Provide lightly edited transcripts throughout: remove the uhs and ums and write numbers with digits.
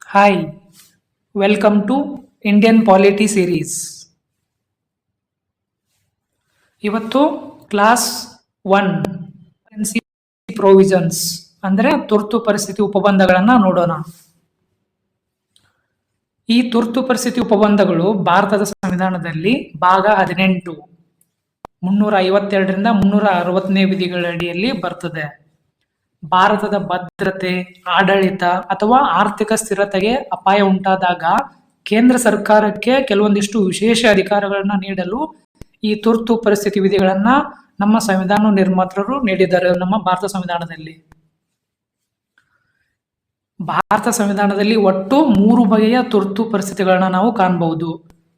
Hi, welcome to Indian polity series. ಇವತ್ತು class 1 provisions ಅಂದರೆ ತುರ್ತು ಪರಿಸ್ಥಿತಿ ಉಪಬಂಧಗಳನ್ನು ನೋಡೋಣ. ಈ ತುರ್ತು ಪರಿಸ್ಥಿತಿ ಉಪಬಂಧಗಳು ಭಾರತದ ಸಂವಿಧಾನದಲ್ಲಿ ಭಾಗ 18 352ರಿಂದ 360ನೇ ವಿಧಿಗಳ ಅಡಿಯಲ್ಲಿ ಬರ್ತದೆ. ಭಾರತದ ಭದ್ರತೆ, ಆಡಳಿತ ಅಥವಾ ಆರ್ಥಿಕ ಸ್ಥಿರತೆಗೆ ಅಪಾಯ ಉಂಟಾದಾಗ ಕೇಂದ್ರ ಸರ್ಕಾರಕ್ಕೆ ಕೆಲವೊಂದಿಷ್ಟು ವಿಶೇಷ ಅಧಿಕಾರಗಳನ್ನ ನೀಡಲು ಈ ತುರ್ತು ಪರಿಸ್ಥಿತಿ ವಿಧಿಗಳನ್ನ ನಮ್ಮ ಸಂವಿಧಾನ ನಿರ್ಮಾತೃರು ನೀಡಿದ್ದಾರೆ. ನಮ್ಮ ಭಾರತ ಸಂವಿಧಾನದಲ್ಲಿ ಒಟ್ಟು 3 ಬಗೆಯ ತುರ್ತು ಪರಿಸ್ಥಿತಿಗಳನ್ನ ನಾವು ಕಾಣಬಹುದು.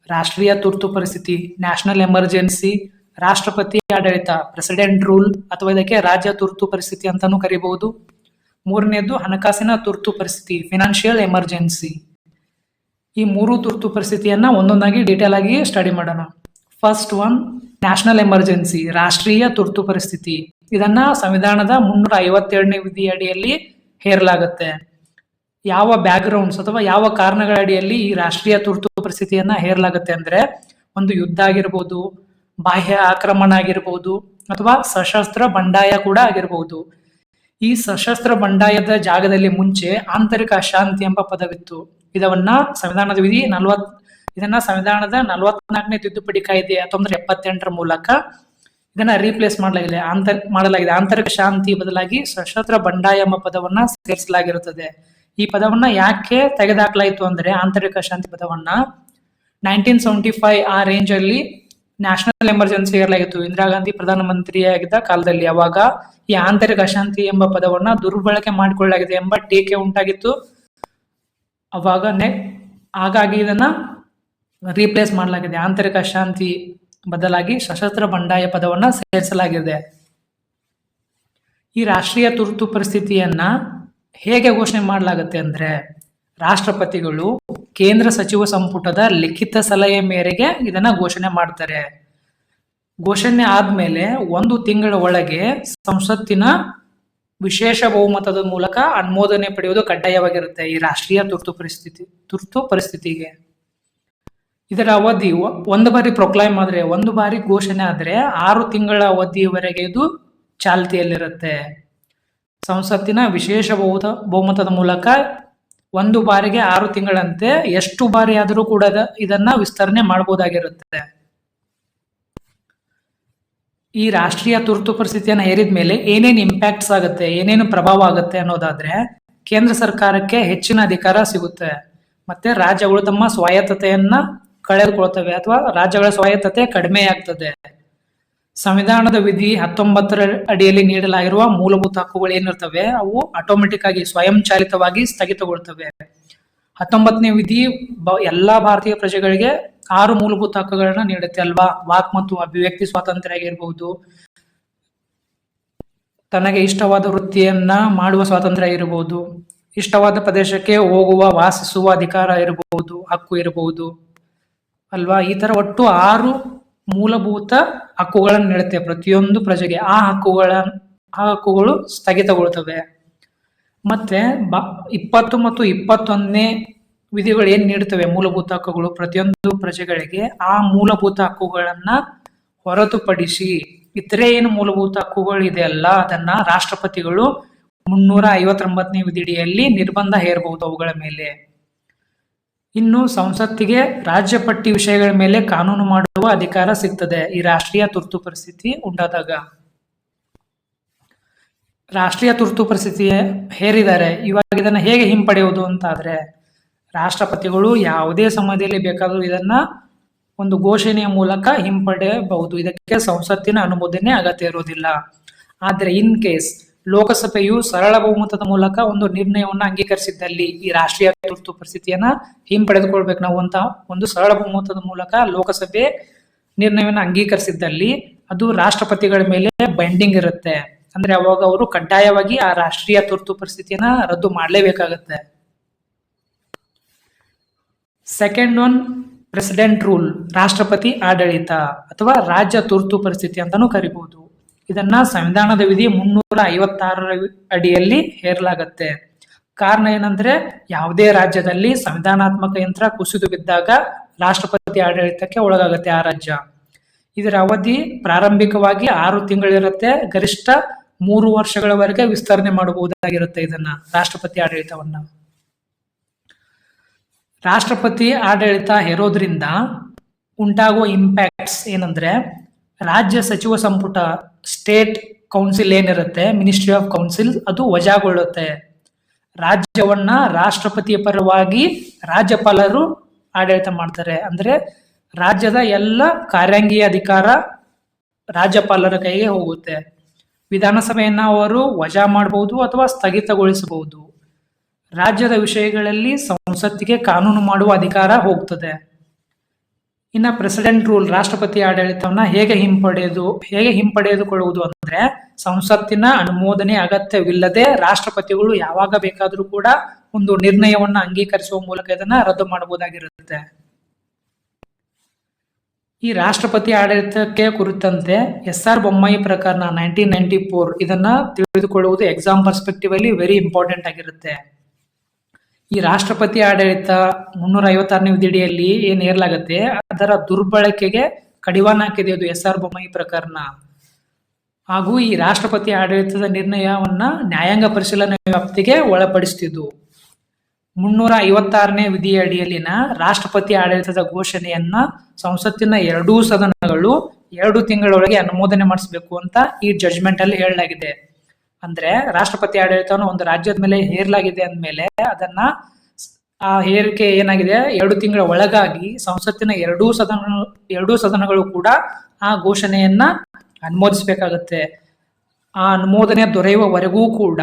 ರಾಷ್ಟ್ರೀಯ ತುರ್ತು ಪರಿಸ್ಥಿತಿ, ನ್ಯಾಷನಲ್ ಎಮರ್ಜೆನ್ಸಿ, ರಾಷ್ಟ್ರಪತಿ ಆಡಳಿತ, ಪ್ರೆಸಿಡೆಂಟ್ ರೂಲ್ ಅಥವಾ ಇದಕ್ಕೆ ರಾಜ್ಯ ತುರ್ತು ಪರಿಸ್ಥಿತಿ ಅಂತಾನೂ ಕರಿಬಹುದು. 3ನೇದು ಹಣಕಾಸಿನ ತುರ್ತು ಪರಿಸ್ಥಿತಿ, ಫಿನಾನ್ಷಿಯಲ್ ಎಮರ್ಜೆನ್ಸಿ. ಈ 3 ತುರ್ತು ಪರಿಸ್ಥಿತಿಯನ್ನ ಒಂದೊಂದಾಗಿ ಡೀಟೇಲ್ ಆಗಿ ಸ್ಟಡಿ ಮಾಡೋಣ. ಫಸ್ಟ್ ಒನ್, ನ್ಯಾಷನಲ್ ಎಮರ್ಜೆನ್ಸಿ, ರಾಷ್ಟ್ರೀಯ ತುರ್ತು ಪರಿಸ್ಥಿತಿ. ಇದನ್ನ ಸಂವಿಧಾನದ 357ನೇ ವಿಧಿ ಅಡಿಯಲ್ಲಿ ಹೇರಲಾಗುತ್ತೆ. ಯಾವ ಬ್ಯಾಕ್ಗ್ರೌಂಡ್ಸ್ ಅಥವಾ ಯಾವ ಕಾರಣಗಳ ಅಡಿಯಲ್ಲಿ ಈ ರಾಷ್ಟ್ರೀಯ ತುರ್ತು ಪರಿಸ್ಥಿತಿಯನ್ನ ಹೇರಲಾಗುತ್ತೆ ಅಂದ್ರೆ, ಒಂದು ಯುದ್ಧ ಆಗಿರ್ಬೋದು, ಬಾಹ್ಯ ಆಕ್ರಮಣ ಆಗಿರ್ಬೋದು, ಅಥವಾ ಸಶಸ್ತ್ರ ಬಂಡಾಯ ಕೂಡ ಆಗಿರ್ಬೋದು. ಈ ಸಶಸ್ತ್ರ ಬಂಡಾಯದ ಜಾಗದಲ್ಲಿ ಮುಂಚೆ ಆಂತರಿಕ ಅಶಾಂತಿ ಎಂಬ ಪದವಿತ್ತು. ಇದನ್ನ ಸಂವಿಧಾನದ ವಿಧಿ 44ನೇ ತಿದ್ದುಪಡಿ ಕಾಯ್ದೆ 1978ರ ಮೂಲಕ ಇದನ್ನ ರೀಪ್ಲೇಸ್ ಮಾಡಲಾಗಿದೆ. ಆಂತರಿಕ ಶಾಂತಿ ಬದಲಾಗಿ ಸಶಸ್ತ್ರ ಬಂಡಾಯ ಎಂಬ ಪದವನ್ನ ಸೇರಿಸಲಾಗಿರುತ್ತದೆ. ಈ ಪದವನ್ನ ಯಾಕೆ ತೆಗೆದುಹಾಕಲಾಯಿತು ಅಂದ್ರೆ, ಆಂತರಿಕ ಶಾಂತಿ ಪದವನ್ನ 1975 ಆ ರೇಂಜ್ ಅಲ್ಲಿ ನ್ಯಾಷನಲ್ ಎಮರ್ಜೆನ್ಸಿ ಇರಲಾಗಿತ್ತು. ಇಂದಿರಾ ಗಾಂಧಿ ಪ್ರಧಾನಮಂತ್ರಿಯಾಗಿದ್ದ ಕಾಲದಲ್ಲಿ. ಅವಾಗ ಈ ಆಂತರಿಕ ಅಶಾಂತಿ ಎಂಬ ಪದವನ್ನ ದುರ್ಬಳಕೆ ಮಾಡಿಕೊಳ್ಳಲಾಗಿದೆ ಎಂಬ ಟೀಕೆ ಉಂಟಾಗಿತ್ತು. ಹಾಗಾಗಿ ಇದನ್ನ ರೀಪ್ಲೇಸ್ ಮಾಡಲಾಗಿದೆ. ಆಂತರಿಕ ಅಶಾಂತಿ ಬದಲಾಗಿ ಸಶಸ್ತ್ರ ಬಂಡಾಯ ಪದವನ್ನ ಸೇರಿಸಲಾಗಿದೆ. ಈ ರಾಷ್ಟ್ರೀಯ ತುರ್ತು ಪರಿಸ್ಥಿತಿಯನ್ನ ಹೇಗೆ ಘೋಷಣೆ ಮಾಡಲಾಗುತ್ತೆ ಅಂದ್ರೆ, ರಾಷ್ಟ್ರಪತಿಗಳು ಕೇಂದ್ರ ಸಚಿವ ಸಂಪುಟದ ಲಿಖಿತ ಸಲಹೆ ಮೇರೆಗೆ ಇದನ್ನ ಘೋಷಣೆ ಮಾಡ್ತಾರೆ. ಘೋಷಣೆ ಆದ್ಮೇಲೆ 1 ತಿಂಗಳ ಒಳಗೆ ಸಂಸತ್ತಿನ ವಿಶೇಷ ಬಹುಮತದ ಮೂಲಕ ಅನುಮೋದನೆ ಪಡೆಯುವುದು ಕಡ್ಡಾಯವಾಗಿರುತ್ತೆ ಈ ರಾಷ್ಟ್ರೀಯ ತುರ್ತು ಪರಿಸ್ಥಿತಿಗೆ. ಇದರ ಅವಧಿ 1 ಬಾರಿ ಪ್ರೊಕ್ಲೈಮ್ ಆದ್ರೆ, 1 ಬಾರಿ ಘೋಷಣೆ ಆದ್ರೆ 6 ತಿಂಗಳ ಅವಧಿಯವರೆಗೆ ಇದು ಚಾಲ್ತಿಯಲ್ಲಿರುತ್ತೆ. ಸಂಸತ್ತಿನ ವಿಶೇಷ ಬಹುಮತದ ಮೂಲಕ 1 ಬಾರಿಗೆ 6 ತಿಂಗಳಂತೆ ಎಷ್ಟು ಬಾರಿ ಆದರೂ ಕೂಡ ಇದನ್ನ ವಿಸ್ತರಣೆ ಮಾಡಬಹುದಾಗಿರುತ್ತೆ. ಈ ರಾಷ್ಟ್ರೀಯ ತುರ್ತು ಪರಿಸ್ಥಿತಿಯನ್ನು ಹೇರಿದ ಮೇಲೆ ಏನೇನು ಇಂಪ್ಯಾಕ್ಟ್ಸ್ ಆಗುತ್ತೆ, ಏನೇನು ಪ್ರಭಾವ ಆಗುತ್ತೆ ಅನ್ನೋದಾದ್ರೆ, ಕೇಂದ್ರ ಸರ್ಕಾರಕ್ಕೆ ಹೆಚ್ಚಿನ ಅಧಿಕಾರ ಸಿಗುತ್ತೆ. ಮತ್ತೆ ರಾಜ್ಯಗಳು ತಮ್ಮ ಸ್ವಾಯತ್ತತೆಯನ್ನ ಕಳೆದುಕೊಳ್ತವೆ ಅಥವಾ ರಾಜ್ಯಗಳ ಸ್ವಾಯತ್ತತೆ ಕಡಿಮೆ ಆಗ್ತದೆ. ಸಂವಿಧಾನದ ವಿಧಿ 19ರ ಅಡಿಯಲ್ಲಿ ನೀಡಲಾಗಿರುವ ಮೂಲಭೂತ ಹಕ್ಕುಗಳು ಏನಿರ್ತವೆ ಅವು ಆಟೋಮೆಟಿಕ್ ಆಗಿ ಸ್ವಯಂಚಾಲಿತವಾಗಿ ಸ್ಥಗಿತಗೊಳ್ತವೆ. 19ನೇ ವಿಧಿ ಎಲ್ಲಾ ಭಾರತೀಯ ಪ್ರಜೆಗಳಿಗೆ 6 ಮೂಲಭೂತ ಹಕ್ಕುಗಳನ್ನ ನೀಡುತ್ತೆ ಅಲ್ವಾ. ವಾಕ್ ಮತ್ತು ಅಭಿವ್ಯಕ್ತಿ ಸ್ವಾತಂತ್ರ್ಯ ಆಗಿರ್ಬಹುದು, ತನಗೆ ಇಷ್ಟವಾದ ವೃತ್ತಿಯನ್ನ ಮಾಡುವ ಸ್ವಾತಂತ್ರ್ಯ ಇರಬಹುದು, ಇಷ್ಟವಾದ ಪ್ರದೇಶಕ್ಕೆ ಹೋಗುವ ವಾಸಿಸುವ ಅಧಿಕಾರ ಇರಬಹುದು, ಹಕ್ಕು ಇರಬಹುದು ಅಲ್ವಾ. ಈ ತರ ಒಟ್ಟು 6 ಮೂಲಭೂತ ಹಕ್ಕುಗಳನ್ನು ನೀಡುತ್ತೆ ಪ್ರತಿಯೊಂದು ಪ್ರಜೆಗೆ. ಆ ಹಕ್ಕುಗಳು ಸ್ಥಗಿತಗೊಳ್ತವೆ. ಮತ್ತೆ 20 ಮತ್ತು 21ನೇ ವಿಧಿಗಳು ಏನ್ ನೀಡುತ್ತವೆ ಮೂಲಭೂತ ಹಕ್ಕುಗಳು ಪ್ರತಿಯೊಂದು ಪ್ರಜೆಗಳಿಗೆ, ಆ ಮೂಲಭೂತ ಹಕ್ಕುಗಳನ್ನ ಹೊರತುಪಡಿಸಿ ಇತರೆ ಏನು ಮೂಲಭೂತ ಹಕ್ಕುಗಳು ಇದೆಯಲ್ಲ ಅದನ್ನ ರಾಷ್ಟ್ರಪತಿಗಳು 359ನೇ ವಿಧಿಡಿಯಲ್ಲಿ ನಿರ್ಬಂಧ ಹೇರಬಹುದು ಅವುಗಳ ಮೇಲೆ. ಇನ್ನು ಸಂಸತ್ತಿಗೆ ರಾಜ್ಯ ಪಟ್ಟಿ ವಿಷಯಗಳ ಮೇಲೆ ಕಾನೂನು ಮಾಡುವ ಅಧಿಕಾರ ಸಿಗ್ತದೆ ಈ ರಾಷ್ಟ್ರೀಯ ತುರ್ತು ಪರಿಸ್ಥಿತಿ ಉಂಟಾದಾಗ. ರಾಷ್ಟ್ರೀಯ ತುರ್ತು ಪರಿಸ್ಥಿತಿ ಹೇರಿದ್ದಾರೆ, ಇವಾಗ ಇದನ್ನ ಹೇಗೆ ಹಿಂಪಡೆಯುವುದು ಅಂತ ಆದ್ರೆ, ರಾಷ್ಟ್ರಪತಿಗಳು ಯಾವುದೇ ಸಮಯದಲ್ಲಿ ಬೇಕಾದರೂ ಇದನ್ನ ಒಂದು ಘೋಷಣೆಯ ಮೂಲಕ ಹಿಂಪಡೆಯಬಹುದು. ಇದಕ್ಕೆ ಸಂಸತ್ತಿನ ಅನುಮೋದನೆ ಅಗತ್ಯ ಇರುವುದಿಲ್ಲ. ಆದ್ರೆ ಇನ್ ಕೇಸ್ ಲೋಕಸಭೆಯು ಸರಳ ಬಹುಮತದ ಮೂಲಕ ಒಂದು ನಿರ್ಣಯವನ್ನು ಅಂಗೀಕರಿಸಿದ್ದಲ್ಲಿ, ಈ ರಾಷ್ಟ್ರೀಯ ತುರ್ತು ಪರಿಸ್ಥಿತಿಯನ್ನ ಹಿಂಪಡೆದುಕೊಳ್ಬೇಕು ನಾವು ಅಂತ ಒಂದು ಸರಳ ಬಹುಮತದ ಮೂಲಕ ಲೋಕಸಭೆ ನಿರ್ಣಯವನ್ನು ಅಂಗೀಕರಿಸಿದ್ದಲ್ಲಿ ಅದು ರಾಷ್ಟ್ರಪತಿಗಳ ಮೇಲೆ ಬೈಂಡಿಂಗ್ ಇರುತ್ತೆ. ಅಂದ್ರೆ ಅವಾಗ ಅವರು ಕಡ್ಡಾಯವಾಗಿ ಆ ರಾಷ್ಟ್ರೀಯ ತುರ್ತು ಪರಿಸ್ಥಿತಿಯನ್ನ ರದ್ದು ಮಾಡಲೇಬೇಕಾಗತ್ತೆ. ಸೆಕೆಂಡ್ ಒನ್, ಪ್ರೆಸಿಡೆಂಟ್ ರೂಲ್, ರಾಷ್ಟ್ರಪತಿ ಆಡಳಿತ ಅಥವಾ ರಾಜ್ಯ ತುರ್ತು ಪರಿಸ್ಥಿತಿ ಅಂತಾನೂ ಕರಿಬಹುದು. ಇದನ್ನ ಸಂವಿಧಾನದ ವಿಧಿ 356ರ ಅಡಿಯಲ್ಲಿ ಹೇರಲಾಗತ್ತೆ. ಕಾರಣ ಏನಂದ್ರೆ ಯಾವುದೇ ರಾಜ್ಯದಲ್ಲಿ ಸಂವಿಧಾನಾತ್ಮಕ ಯಂತ್ರ ಕುಸಿದು ಬಿದ್ದಾಗ ರಾಷ್ಟ್ರಪತಿ ಆಡಳಿತಕ್ಕೆ ಒಳಗಾಗುತ್ತೆ ಆ ರಾಜ್ಯ. ಇದರ ಅವಧಿ ಪ್ರಾರಂಭಿಕವಾಗಿ 6 ತಿಂಗಳಿರುತ್ತೆ, ಗರಿಷ್ಠ 3 ವರ್ಷಗಳವರೆಗೆ ವಿಸ್ತರಣೆ ಮಾಡಬಹುದಾಗಿರುತ್ತೆ ಇದನ್ನ, ರಾಷ್ಟ್ರಪತಿ ಆಡಳಿತವನ್ನ. ರಾಷ್ಟ್ರಪತಿ ಆಡಳಿತ ಹೇರೋದ್ರಿಂದ ಉಂಟಾಗುವ ಇಂಪ್ಯಾಕ್ಟ್ಸ್ ಏನಂದ್ರೆ, ರಾಜ್ಯ ಸಚಿವ ಸಂಪುಟ ಸ್ಟೇಟ್ ಕೌನ್ಸಿಲ್ ಏನಿರುತ್ತೆ, ಮಿನಿಸ್ಟ್ರಿ ಆಫ್ ಕೌನ್ಸಿಲ್, ಅದು ವಜಾಗೊಳ್ಳುತ್ತೆ. ರಾಜ್ಯವನ್ನ ರಾಷ್ಟ್ರಪತಿಯ ಪರವಾಗಿ ರಾಜ್ಯಪಾಲರು ಆಡಳಿತ ಮಾಡ್ತಾರೆ. ಅಂದ್ರೆ ರಾಜ್ಯದ ಎಲ್ಲ ಕಾರ್ಯಾಂಗೀಯ ಅಧಿಕಾರ ರಾಜ್ಯಪಾಲರ ಕೈಗೆ ಹೋಗುತ್ತೆ. ವಿಧಾನಸಭೆಯನ್ನ ಅವರು ವಜಾ ಮಾಡಬಹುದು ಅಥವಾ ಸ್ಥಗಿತಗೊಳಿಸಬಹುದು. ರಾಜ್ಯದ ವಿಷಯಗಳಲ್ಲಿ ಸಂಸತ್ತಿಗೆ ಕಾನೂನು ಮಾಡುವ ಅಧಿಕಾರ ಹೋಗ್ತದೆ. ಇನ್ನ ಪ್ರೆಸಿಡೆಂಟ್ ರೂಲ್, ರಾಷ್ಟ್ರಪತಿ ಆಡಳಿತವನ್ನ ಹೇಗೆ ಹಿಂಪಡೆದುಕೊಳ್ಳುವುದು ಅಂದ್ರೆ, ಸಂಸತ್ತಿನ ಅನುಮೋದನೆ ಅಗತ್ಯವಿಲ್ಲದೆ ರಾಷ್ಟ್ರಪತಿಗಳು ಯಾವಾಗ ಬೇಕಾದರೂ ಕೂಡ ಒಂದು ನಿರ್ಣಯವನ್ನ ಅಂಗೀಕರಿಸುವ ಮೂಲಕ ಇದನ್ನ ರದ್ದು ಮಾಡಬಹುದಾಗಿರುತ್ತೆ. ಈ ರಾಷ್ಟ್ರಪತಿ ಆಡಳಿತಕ್ಕೆ ಕುರಿತಂತೆ ಎಸ್.ಆರ್. ಬೊಮ್ಮಾಯಿ ಪ್ರಕರಣ 1994 ಇದನ್ನ ತಿಳಿದುಕೊಳ್ಳುವುದು ಎಕ್ಸಾಮ್ ಪರ್ಸ್ಪೆಕ್ಟಿವ್ ಅಲ್ಲಿ ವೆರಿ ಇಂಪಾರ್ಟೆಂಟ್ ಆಗಿರುತ್ತೆ. ಈ ರಾಷ್ಟ್ರಪತಿ ಆಡಳಿತ 356ನೇ ವಿಧಿಯಡಿಯಲ್ಲಿ ಏನ್ ಹೇರಲಾಗುತ್ತೆ, ಅದರ ದುರ್ಬಳಕೆಗೆ ಕಡಿವಾಣ ಹಾಕಿದೆ ಇದು ಎಸ್.ಆರ್. ಬೊಮ್ಮಾಯಿ ಪ್ರಕರಣ. ಹಾಗೂ ಈ ರಾಷ್ಟ್ರಪತಿ ಆಡಳಿತದ ನಿರ್ಣಯವನ್ನ ನ್ಯಾಯಾಂಗ ಪರಿಶೀಲನೆ ವ್ಯಾಪ್ತಿಗೆ ಒಳಪಡಿಸುತ್ತಿದ್ದು. 356ನೇ ವಿಧಿಯ ಅಡಿಯಲ್ಲಿನ ರಾಷ್ಟ್ರಪತಿ ಆಡಳಿತದ ಘೋಷಣೆಯನ್ನ ಸಂಸತ್ತಿನ 2 ಸದನಗಳು 2 ತಿಂಗಳೊಳಗೆ ಅನುಮೋದನೆ ಮಾಡಿಸಬೇಕು ಅಂತ ಈ ಜಡ್ಜ್ಮೆಂಟ್ ಅಲ್ಲಿ ಹೇಳಲಾಗಿದೆ. ಅಂದ್ರೆ ರಾಷ್ಟ್ರಪತಿ ಆಡಳಿತವನ್ನು ಒಂದು ರಾಜ್ಯದ ಮೇಲೆ ಹೇರಲಾಗಿದೆ ಅಂದ್ಮೇಲೆ ಅದನ್ನ ಆ ಹೇರಿಕೆ ಏನಾಗಿದೆ 2 ತಿಂಗಳ ಒಳಗಾಗಿ ಸಂಸತ್ತಿನ 2 ಸದನಗಳು ಕೂಡ ಆ ಘೋಷಣೆಯನ್ನ ಅನುಮೋದಿಸಬೇಕಾಗತ್ತೆ. ಆ ಅನುಮೋದನೆ ದೊರೆಯುವವರೆಗೂ ಕೂಡ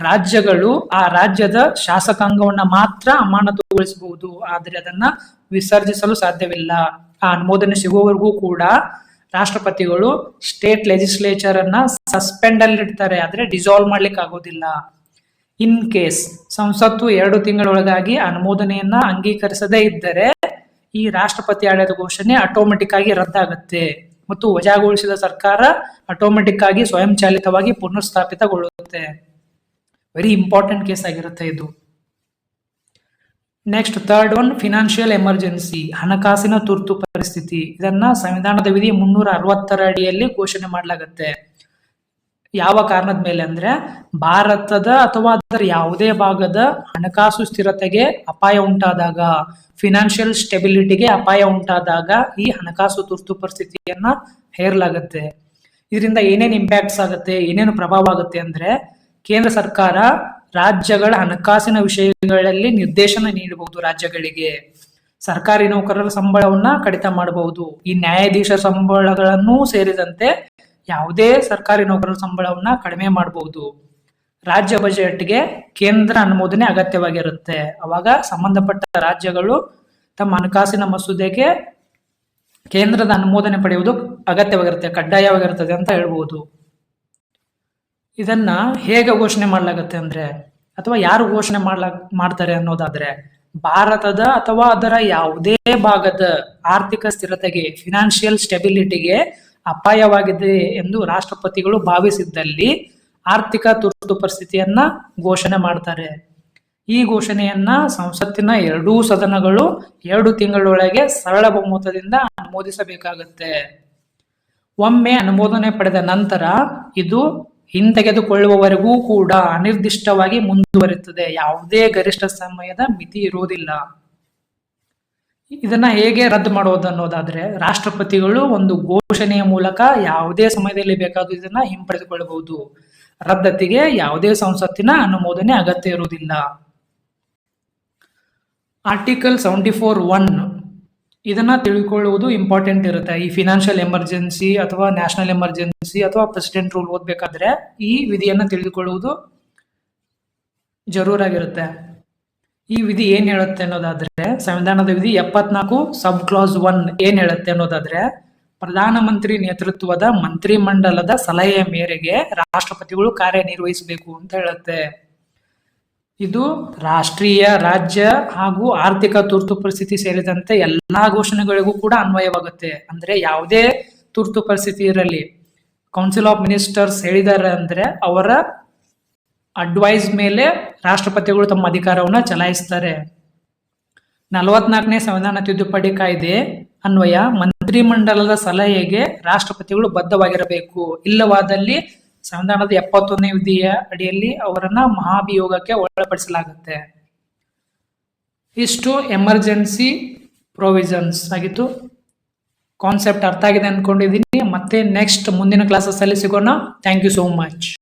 ರಾಜ್ಯಗಳು ಆ ರಾಜ್ಯದ ಶಾಸಕಾಂಗವನ್ನ ಮಾತ್ರ ಅಮಾನತುಗೊಳಿಸಬಹುದು, ಆದ್ರೆ ಅದನ್ನ ವಿಸರ್ಜಿಸಲು ಸಾಧ್ಯವಿಲ್ಲ. ಆ ಅನುಮೋದನೆ ಸಿಗುವವರೆಗೂ ಕೂಡ ರಾಷ್ಟ್ರಪತಿಗಳು ಸ್ಟೇಟ್ ಲೆಜಿಸ್ಲೇಚರ್ ಅನ್ನ ಸಸ್ಪೆಂಡ್ ಅಲ್ಲಿ ಇಡ್ತಾರೆ, ಆದ್ರೆ ಡಿಸಾಲ್ವ್ ಮಾಡ್ಲಿಕ್ಕೆ ಆಗೋದಿಲ್ಲ. ಇನ್ ಕೇಸ್ ಸಂಸತ್ತು 2 ತಿಂಗಳೊಳಗಾಗಿ ಅನುಮೋದನೆಯನ್ನ ಅಂಗೀಕರಿಸದೇ ಇದ್ದರೆ ಈ ರಾಷ್ಟ್ರಪತಿ ಆಡಳಿತ ಘೋಷಣೆ ಆಟೋಮೆಟಿಕ್ ಆಗಿ ರದ್ದಾಗುತ್ತೆ ಮತ್ತು ವಜಾಗೊಳಿಸಿದ ಸರ್ಕಾರ ಆಟೋಮೆಟಿಕ್ ಆಗಿ ಸ್ವಯಂಚಾಲಿತವಾಗಿ ಪುನರ್ಸ್ಥಾಪಿತಗೊಳ್ಳುತ್ತೆ. ವೆರಿ ಇಂಪಾರ್ಟೆಂಟ್ ಕೇಸ್ ಆಗಿರುತ್ತೆ ಇದು. Next third one, financial emergency, ಹಣಕಾಸಿನ ತುರ್ತು ಪರಿಸ್ಥಿತಿ. ಇದನ್ನ ಸಂವಿಧಾನದ ವಿಧಿ 360ರ ಅಡಿಯಲ್ಲಿ ಘೋಷಣೆ ಮಾಡಲಾಗುತ್ತೆ. ಯಾವ ಕಾರಣದ ಮೇಲೆ ಅಂದ್ರೆ, ಭಾರತದ ಅಥವಾ ಅದರ ಯಾವುದೇ ಭಾಗದ ಹಣಕಾಸು ಸ್ಥಿರತೆಗೆ ಅಪಾಯ ಉಂಟಾದಾಗ, ಫಿನಾನ್ಷಿಯಲ್ ಸ್ಟೆಬಿಲಿಟಿಗೆ ಅಪಾಯ ಉಂಟಾದಾಗ ಈ ಹಣಕಾಸು ತುರ್ತು ಪರಿಸ್ಥಿತಿಯನ್ನ ಹೇರಲಾಗುತ್ತೆ. ಇದರಿಂದ ಏನೇನು ಇಂಪ್ಯಾಕ್ಟ್ಸ್ ಆಗುತ್ತೆ, ಏನೇನು ಪ್ರಭಾವ ಆಗುತ್ತೆ ಅಂದ್ರೆ, ಕೇಂದ್ರ ಸರ್ಕಾರ ರಾಜ್ಯಗಳ ಹಣಕಾಸಿನ ವಿಷಯಗಳಲ್ಲಿ ನಿರ್ದೇಶನ ನೀಡಬಹುದು. ರಾಜ್ಯಗಳಿಗೆ ಸರ್ಕಾರಿ ನೌಕರರ ಸಂಬಳವನ್ನ ಕಡಿತ ಮಾಡಬಹುದು. ಈ ನ್ಯಾಯಾಧೀಶರ ಸಂಬಳಗಳನ್ನು ಸೇರಿದಂತೆ ಯಾವುದೇ ಸರ್ಕಾರಿ ನೌಕರರ ಸಂಬಳವನ್ನ ಕಡಿಮೆ ಮಾಡಬಹುದು. ರಾಜ್ಯ ಬಜೆಟ್ಗೆ ಕೇಂದ್ರ ಅನುಮೋದನೆ ಅಗತ್ಯವಾಗಿರುತ್ತೆ. ಅವಾಗ ಸಂಬಂಧಪಟ್ಟ ರಾಜ್ಯಗಳು ತಮ್ಮ ಹಣಕಾಸಿನ ಮಸೂದೆಗೆ ಕೇಂದ್ರದ ಅನುಮೋದನೆ ಪಡೆಯುವುದು ಅಗತ್ಯವಾಗಿರುತ್ತೆ, ಕಡ್ಡಾಯವಾಗಿರುತ್ತದೆ ಅಂತ ಹೇಳ್ಬೋದು. ಇದನ್ನ ಹೇಗೆ ಘೋಷಣೆ ಮಾಡಲಾಗುತ್ತೆ ಅಂದ್ರೆ, ಅಥವಾ ಯಾರು ಘೋಷಣೆ ಮಾಡ್ತಾರೆ ಅನ್ನೋದಾದ್ರೆ, ಭಾರತದ ಅಥವಾ ಅದರ ಯಾವುದೇ ಭಾಗದ ಆರ್ಥಿಕ ಸ್ಥಿರತೆಗೆ, ಫಿನಾನ್ಷಿಯಲ್ ಸ್ಟೆಬಿಲಿಟಿಗೆ ಅಪಾಯವಾಗಿದೆ ಎಂದು ರಾಷ್ಟ್ರಪತಿಗಳು ಭಾವಿಸಿದ್ದಲ್ಲಿ ಆರ್ಥಿಕ ತುರ್ತು ಪರಿಸ್ಥಿತಿಯನ್ನ ಘೋಷಣೆ ಮಾಡ್ತಾರೆ. ಈ ಘೋಷಣೆಯನ್ನ ಸಂಸತ್ತಿನ 2 ಸದನಗಳು 2 ತಿಂಗಳೊಳಗೆ ಸರಳ ಬಹುಮತದಿಂದ ಅನುಮೋದಿಸಬೇಕಾಗುತ್ತೆ. ಒಮ್ಮೆ ಅನುಮೋದನೆ ಪಡೆದ ನಂತರ ಇದು ಹಿಂತೆಗೆದುಕೊಳ್ಳುವವರೆಗೂ ಕೂಡ ಅನಿರ್ದಿಷ್ಟವಾಗಿ ಮುಂದುವರಿಯುತ್ತದೆ. ಯಾವುದೇ ಗರಿಷ್ಠ ಸಮಯದ ಮಿತಿ ಇರುವುದಿಲ್ಲ. ಇದನ್ನ ಹೇಗೆ ರದ್ದು ಮಾಡೋದು ಅನ್ನೋದಾದ್ರೆ, ರಾಷ್ಟ್ರಪತಿಗಳು ಒಂದು ಘೋಷಣೆಯ ಮೂಲಕ ಯಾವುದೇ ಸಮಯದಲ್ಲಿ ಬೇಕಾದ್ರೂ ಇದನ್ನ ಹಿಂಪಡೆದುಕೊಳ್ಳಬಹುದು. ರದ್ದತಿಗೆ ಯಾವುದೇ ಸಂಸತ್ತಿನ ಅನುಮೋದನೆ ಅಗತ್ಯ ಇರುವುದಿಲ್ಲ. ಆರ್ಟಿಕಲ್ 74(1) ಇದನ್ನ ತಿಳ್ಕೊಳ್ಳುವುದು ಇಂಪಾರ್ಟೆಂಟ್ ಇರುತ್ತೆ. ಈ ಫಿನಾನ್ಷಿಯಲ್ ಎಮರ್ಜೆನ್ಸಿ ಅಥವಾ ನ್ಯಾಷನಲ್ ಎಮರ್ಜೆನ್ಸಿ ಅಥವಾ ಪ್ರೆಸಿಡೆಂಟ್ ರೂಲ್ ಓದ್ಬೇಕಾದ್ರೆ ಈ ವಿಧಿಯನ್ನ ತಿಳಿದುಕೊಳ್ಳುವುದು ಜರೂರಾಗಿರುತ್ತೆ. ಈ ವಿಧಿ ಏನ್ ಹೇಳುತ್ತೆ ಅನ್ನೋದಾದ್ರೆ, ಸಂವಿಧಾನದ ವಿಧಿ 74 ಸಬ್ ಕ್ಲಾಸ್ 1 ಏನ್ ಹೇಳುತ್ತೆ ಅನ್ನೋದಾದ್ರೆ, ಪ್ರಧಾನಮಂತ್ರಿ ನೇತೃತ್ವದ ಮಂತ್ರಿಮಂಡಲದ ಸಲಹೆಯ ಮೇರೆಗೆ ರಾಷ್ಟ್ರಪತಿಗಳು ಕಾರ್ಯನಿರ್ವಹಿಸಬೇಕು ಅಂತ ಹೇಳುತ್ತೆ. ಇದು ರಾಷ್ಟ್ರೀಯ, ರಾಜ್ಯ ಹಾಗೂ ಆರ್ಥಿಕ ತುರ್ತು ಪರಿಸ್ಥಿತಿ ಸೇರಿದಂತೆ ಎಲ್ಲಾ ಘೋಷಣೆಗಳಿಗೂ ಕೂಡ ಅನ್ವಯವಾಗುತ್ತೆ. ಅಂದ್ರೆ ಯಾವುದೇ ತುರ್ತು ಪರಿಸ್ಥಿತಿ ಇರಲಿ, ಕೌನ್ಸಿಲ್ ಆಫ್ ಮಿನಿಸ್ಟರ್ಸ್ ಹೇಳಿದ್ದಾರೆ ಅಂದ್ರೆ ಅವರ ಅಡ್ವೈಸ್ ಮೇಲೆ ರಾಷ್ಟ್ರಪತಿಗಳು ತಮ್ಮ ಅಧಿಕಾರವನ್ನು ಚಲಾಯಿಸ್ತಾರೆ. 44ನೇ ಸಂವಿಧಾನ ತಿದ್ದುಪಡಿ ಕಾಯ್ದೆ ಅನ್ವಯ ಮಂತ್ರಿಮಂಡಲದ ಸಲಹೆಗೆ ರಾಷ್ಟ್ರಪತಿಗಳು ಬದ್ಧವಾಗಿರಬೇಕು. ಇಲ್ಲವಾದಲ್ಲಿ ಸಂವಿಧಾನದ 71ನೇ ವಿಧಿಯ ಅಡಿಯಲ್ಲಿ ಅವರನ್ನ ಮಹಾಭಿಯೋಗಕ್ಕೆ ಒಳಪಡಿಸಲಾಗುತ್ತೆ. ಇಷ್ಟು ಎಮರ್ಜೆನ್ಸಿ ಪ್ರೊವಿಷನ್ಸ್ ಆಗಿತ್ತು. ಕಾನ್ಸೆಪ್ಟ್ ಅರ್ಥ ಆಗಿದೆ ಅನ್ಕೊಂಡಿದ್ದೀನಿ. ಮತ್ತೆ ನೆಕ್ಸ್ಟ್ ಮುಂದಿನ ಕ್ಲಾಸಸ್ ಅಲ್ಲಿ ಸಿಗೋಣ. Thank you so much.